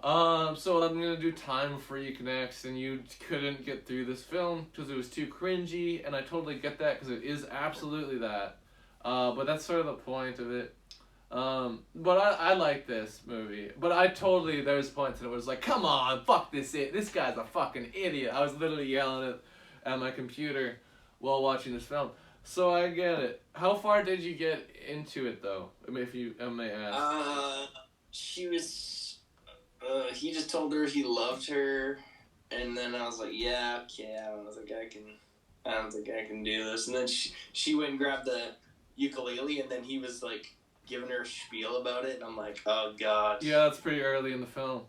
So I'm gonna do Time Freak next, and you couldn't get through this film because it was too cringy, and I totally get that because it is absolutely that. But that's sort of the point of it. But I like this movie. But I totally, there's points that it was like, come on, fuck this guy's a fucking idiot. I was literally yelling at my computer while watching this film. So I get it. How far did you get into it though? I mean, if you I may ask. She was. He just told her he loved her, and then I was like, yeah, okay, I don't think I can do this. And then she went and grabbed the ukulele, and then he was like giving her a spiel about it, and I'm like, oh god. Yeah, that's pretty early in the film.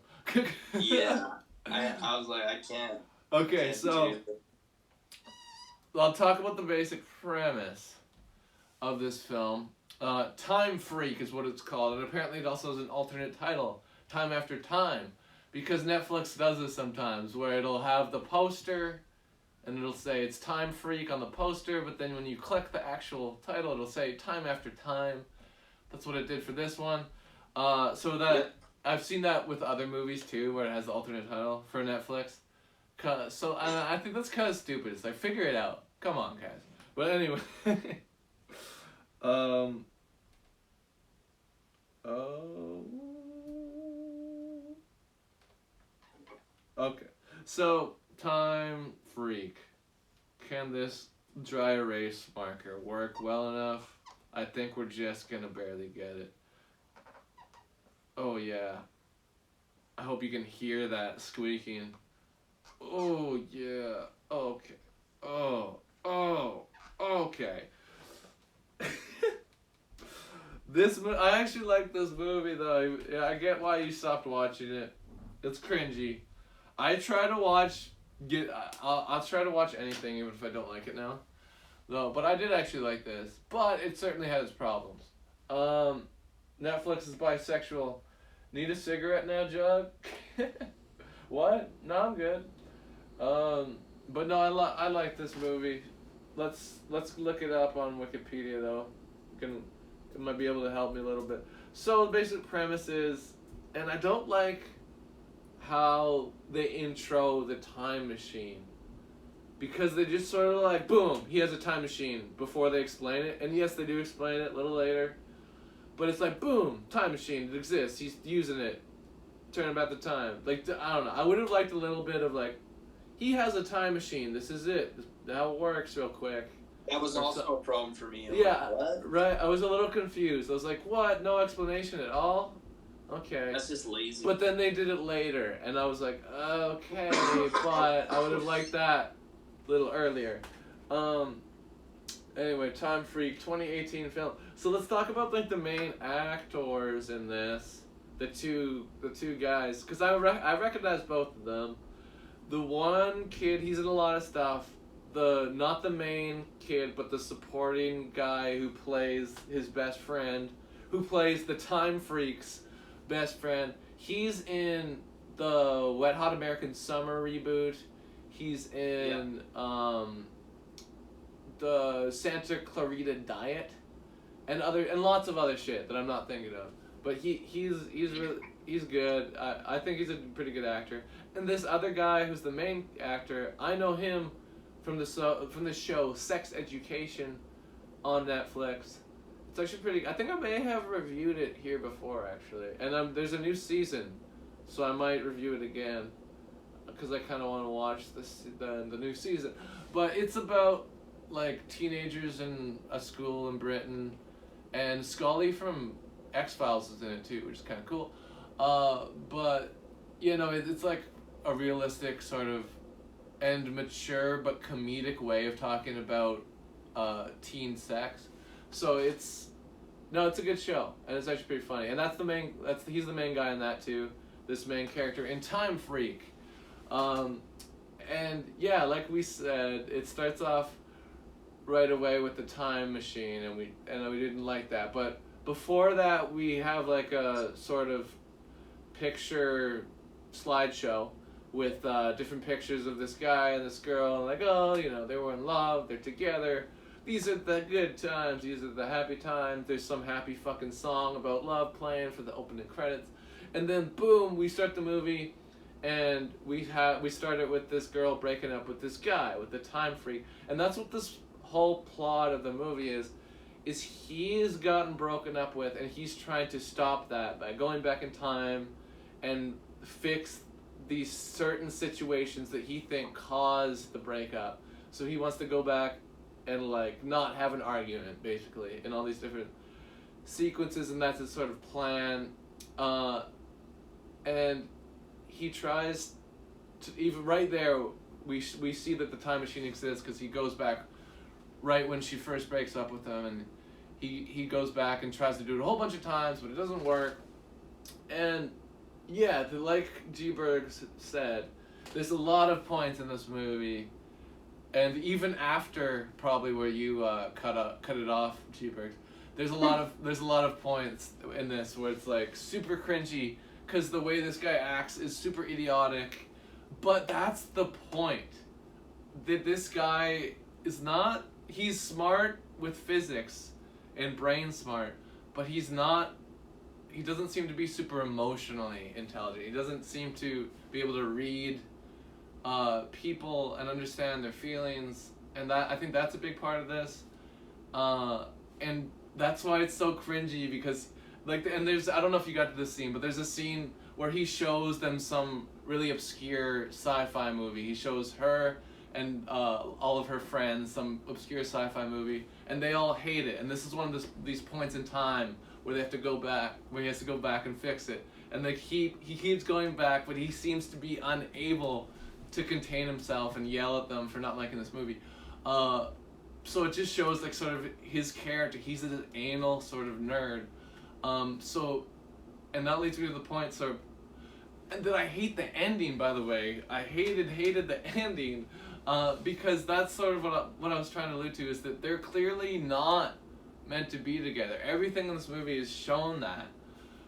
Yeah, I was like, I can't. Okay, so I'll talk about the basic premise of this film. Time Freak is what it's called, and apparently it also has an alternate title, Time After Time, because Netflix does this sometimes, where it'll have the poster, and it'll say it's Time Freak on the poster, but then when you click the actual title, it'll say Time After Time. That's what it did for this one. So that I've seen that with other movies too, where it has the alternate title for Netflix. So I think that's kind of stupid. It's like, figure it out. Come on, guys. But anyway. Okay. So, Time Freak. Can this dry erase marker work well enough? I think we're just gonna barely get it. Oh yeah. I hope you can hear that squeaking. Oh yeah. Okay. Oh. Okay. I actually like this movie though. Yeah, I get why you stopped watching it. It's cringy. I try to watch. I'll try to watch anything even if I don't like it now. No, but I did actually like this. But it certainly has problems. Netflix is bisexual. Need a cigarette now, Jug? What? No, I'm good. But no, I like this movie. Let's look it up on Wikipedia though. It might be able to help me a little bit. So the basic premise is, and I don't like how they intro the time machine. Because they just sort of like, boom, he has a time machine before they explain it. And yes, they do explain it a little later. But it's like, boom, time machine, it exists. He's using it. Turn back the time. Like, I don't know. I would have liked a little bit of like, he has a time machine. This is it. How it works real quick. That was also a problem for me. Yeah, like, right. I was a little confused. I was like, what? No explanation at all? Okay. That's just lazy. But then they did it later. And I was like, okay, but I would have liked that a little earlier. Anyway, Time Freak, 2018 film. So let's talk about like the main actors in this. The two guys. Because I recognize both of them. The one kid, he's in a lot of stuff. Not the main kid, but the supporting guy who plays his best friend, who plays the Time Freak's best friend. He's in the Wet Hot American Summer reboot. He's in the Santa Clarita Diet, and lots of other shit that I'm not thinking of. But he's good. I think he's a pretty good actor. And this other guy who's the main actor, I know him from the show Sex Education on Netflix. It's actually pretty. I think I may have reviewed it here before actually, and there's a new season, so I might review it again, because I kind of want to watch the new season. But it's about like teenagers in a school in Britain, and Scully from X-Files is in it too, which is kind of cool. But you know, it's like a realistic sort of and mature but comedic way of talking about teen sex. So it's a good show, and it's actually pretty funny. And he's the main guy in that too. This main character in Time Freak. And yeah, like we said, it starts off right away with the time machine, and we didn't like that. But before that, we have like a sort of picture slideshow with different pictures of this guy and this girl, and like, oh, you know, they were in love, they're together. These are the good times. These are the happy times. There's some happy fucking song about love playing for the opening credits. And then boom, we start the movie, and we start it with this girl breaking up with this guy, with the time freak, and that's what this whole plot of the movie is he has gotten broken up with, and he's trying to stop that by going back in time and fix these certain situations that he think caused the breakup. So he wants to go back and like not have an argument, basically, in all these different sequences, and that's his sort of plan. And he tries to, even right there, we see that the time machine exists because he goes back right when she first breaks up with him, and he goes back and tries to do it a whole bunch of times, but it doesn't work. And yeah, like G. Berg said, there's a lot of points in this movie, and even after probably where you cut it off, G. Berg, there's a lot of points in this where it's like super cringy because the way this guy acts is super idiotic, but that's the point. That this guy is not, he's smart with physics and brain smart, but he doesn't seem to be super emotionally intelligent. He doesn't seem to be able to read people and understand their feelings, and that, I think that's a big part of this, and that's why it's so cringy, because like, and there's, I don't know if you got to this scene, but there's a scene where he shows them some really obscure sci-fi movie. He shows her and all of her friends some obscure sci-fi movie, and they all hate it. And this is one of these points in time where they have to go back, where he has to go back and fix it. And he keeps going back, but he seems to be unable to contain himself and yell at them for not liking this movie. So it just shows like sort of his character. He's an anal sort of nerd. And that leads me to the point. So, and then I hate the ending. By the way, I hated the ending. Because that's sort of what I was trying to allude to, is that they're clearly not meant to be together. Everything in this movie is shown that.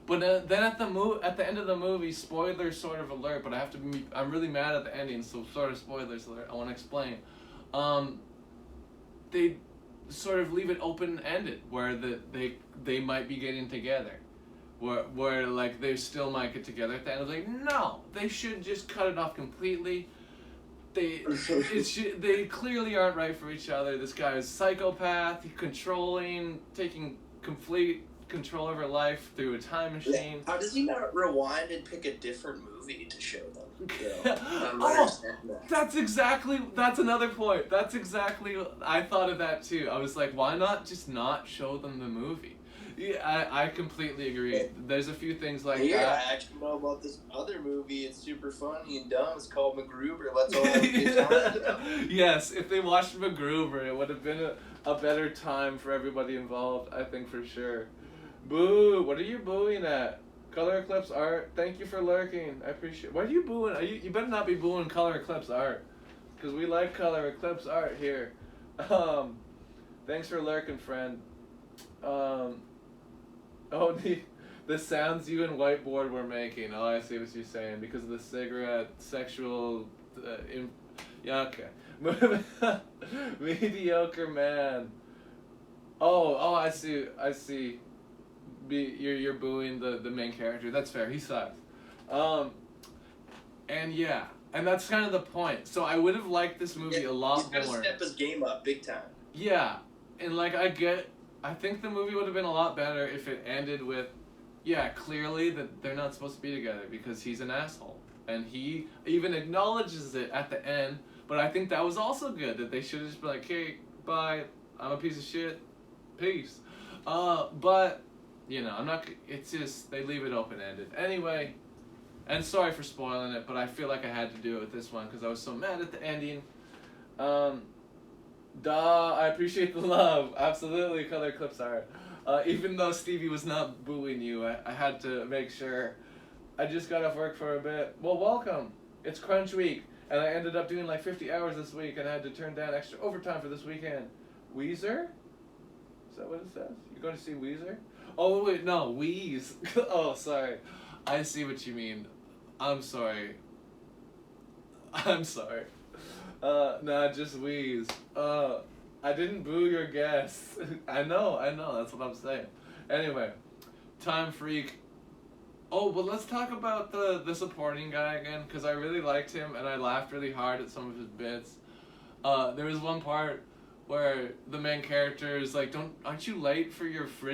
But then at the end of the movie, spoilers sort of alert, but I'm really mad at the ending, so sort of spoilers alert, I want to explain. They sort of leave it open-ended, where they might be getting together. Where like they still might get together at the end. I was like, no, they should just cut it off completely. They clearly aren't right for each other. This guy is psychopath, controlling, taking complete control over life through a time machine. How does he not rewind and pick a different movie to show them? That's another point. That's exactly, I thought of that too. I was like, why not just not show them the movie? Yeah, I completely agree. There's a few things like that. I actually know about this other movie. It's super funny and dumb. It's called MacGruber. Let's all have a good time. Yes, if they watched MacGruber, it would have been a better time for everybody involved, I think, for sure. Boo! What are you booing at? Color Eclipse Art, thank you for lurking. I appreciate. Why are you booing? You better not be booing Color Eclipse Art, because we like Color Eclipse Art here. Thanks for lurking, friend. Oh, the sounds you and Whiteboard were making. Oh, I see what you're saying. Because of the cigarette, sexual... yeah, okay. Mediocre man. Oh, I see. You're booing the main character. That's fair. He sucks. And yeah. And that's kind of the point. So I would have liked this movie a lot more. He's got to step his game up big time. Yeah. And like, I think the movie would have been a lot better if it ended with, yeah, clearly that they're not supposed to be together because he's an asshole. And he even acknowledges it at the end, but I think that was also good, that they should have just been like, hey, bye, I'm a piece of shit, peace. But, you know, it's just, they leave it open-ended. Anyway, and sorry for spoiling it, but I feel like I had to do it with this one because I was so mad at the ending. I appreciate the love. Absolutely, Color Eclipse Art. Even though Stevie was not booing you, I had to make sure. I just got off work for a bit. Well, welcome. It's crunch week, and I ended up doing like 50 hours this week, and I had to turn down extra overtime for this weekend. Weezer? Is that what it says? You're going to see Weezer? Oh, wait, no, Wheeze. Oh, sorry. I see what you mean. I'm sorry. Nah, just Wheeze. I didn't boo your guess. I know, that's what I'm saying. Anyway, Time Freak. Oh, but let's talk about the supporting guy again, because I really liked him and I laughed really hard at some of his bits. There was one part where the main character is like, aren't you late for your for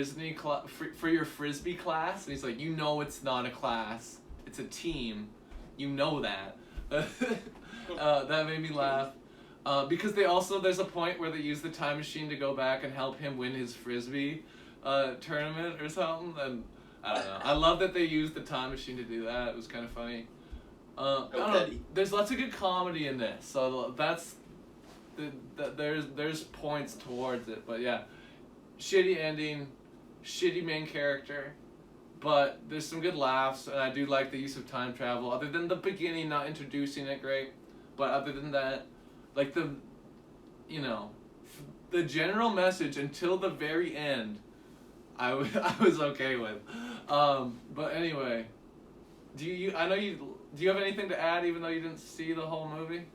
your frisbee class? And he's like, you know it's not a class, it's a team. You know that. That made me laugh. Because there's a point where they use the time machine to go back and help him win his frisbee tournament or something, and I don't know. I love that they used the time machine to do that. It was kind of funny. I don't know. There's lots of good comedy in this, so that's there's points towards it. But yeah, shitty ending, shitty main character, but there's some good laughs, and I do like the use of time travel. Other than the beginning, not introducing it great, but other than that, like the general message until the very end, I was okay with. But anyway, do you have anything to add, even though you didn't see the whole movie?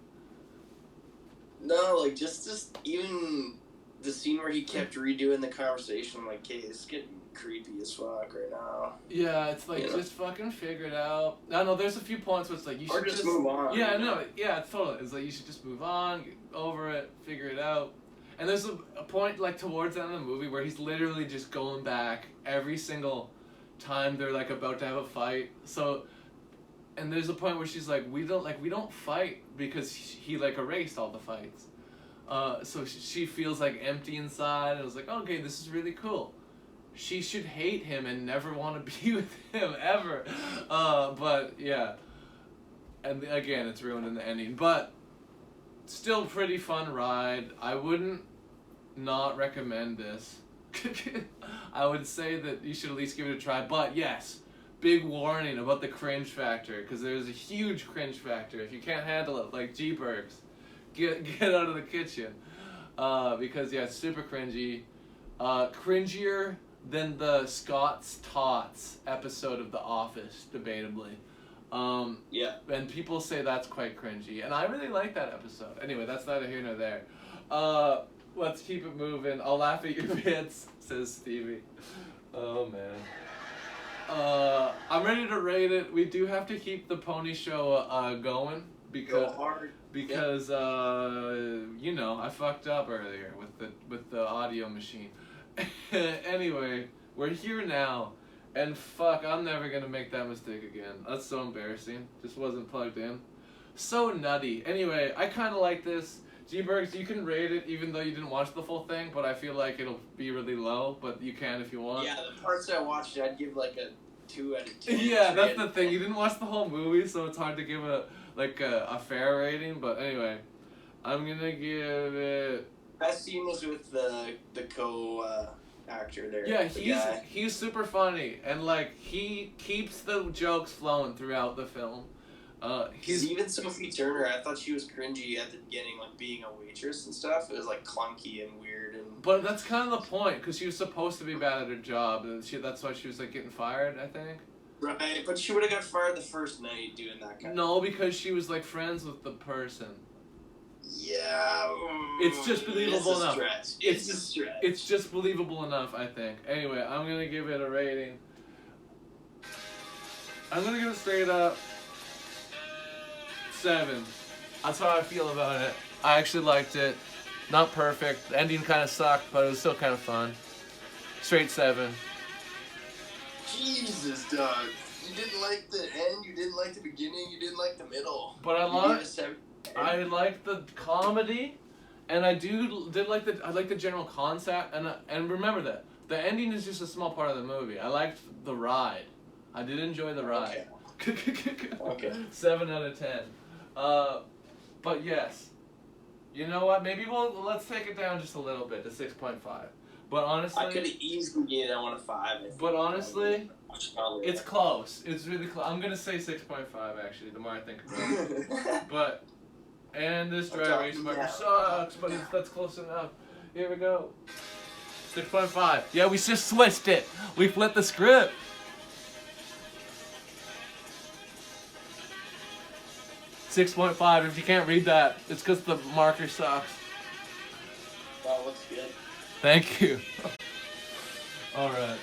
No, like just even the scene where he kept redoing the conversation. I'm like, hey, this is getting creepy as fuck right now. Yeah, it's like, just fucking figure it out. I don't know, there's a few points where it's like, you should just move on. Yeah, no, yeah, totally. It's like, you should just move on, get over it, figure it out. And there's a point, like, towards the end of the movie where he's literally just going back every single time they're, like, about to have a fight. So, and there's a point where she's like, we don't fight because he, like, erased all the fights. So she feels, like, empty inside, and I was like, okay, this is really cool. She should hate him and never want to be with him ever. But yeah. And again, it's ruined in the ending. But still pretty fun ride. I wouldn't not recommend this. I would say that you should at least give it a try. But yes, big warning about the cringe factor, because there's a huge cringe factor. If you can't handle it, like G-Bergs, get out of the kitchen. Because yeah, it's super cringy. Cringier than the Scott's Tots episode of The Office, debatably. Yeah. And people say that's quite cringy, and I really like that episode. Anyway, that's neither here nor there. Let's keep it moving. I'll laugh at your bits, says Stevie. Oh, man. I'm ready to rate it. We do have to keep the pony show going, because Go hard. I fucked up earlier with the audio machine. Anyway, we're here now, and fuck, I'm never gonna make that mistake again. That's so embarrassing. Just wasn't plugged in. So nutty. Anyway, I kind of like this. G-Bergs, you can rate it even though you didn't watch the full thing, but I feel like it'll be really low, but you can if you want. Yeah, the parts I watched, I'd give like a 2 out of 10. Yeah, that's the thing. You didn't watch the whole movie, so it's hard to give a fair rating, but anyway, I'm gonna give it... Best scene was with the co-actor there. Yeah, he's super funny, and like he keeps the jokes flowing throughout the film. He's even Sophie Turner. I thought she was cringy at the beginning, like being a waitress and stuff. It was like clunky and weird and. But that's kind of the point, because she was supposed to be bad at her job, and that's why she was like getting fired, I think. Right, but she would have got fired the first night doing that kind. No, because she was like friends with the person. Yeah. It's just believable enough. It's a stretch. It's just believable enough, I think. Anyway, I'm gonna give it a rating. I'm gonna give it straight up 7. That's how I feel about it. I actually liked it. Not perfect. The ending kind of sucked, but it was still kind of fun. Straight 7. Jesus, dog. You didn't like the end. You didn't like the beginning. You didn't like the middle. But I like the comedy, and I did like the general concept, and remember that the ending is just a small part of the movie. I liked the ride. I did enjoy the ride. Okay. 7 out of 10. But yes, you know what? Maybe let's take it down just a little bit to 6.5. But honestly, I could have easily given that one a 5. But honestly, it's close. It's really close. I'm gonna say 6.5 actually. The more I think about it. But and this Dry Erase marker sucks, but that's close enough. Here we go. 6.5. Yeah, we just switched it. We flipped the script. 6.5. If you can't read that, it's because the marker sucks. That looks good. Thank you. All right.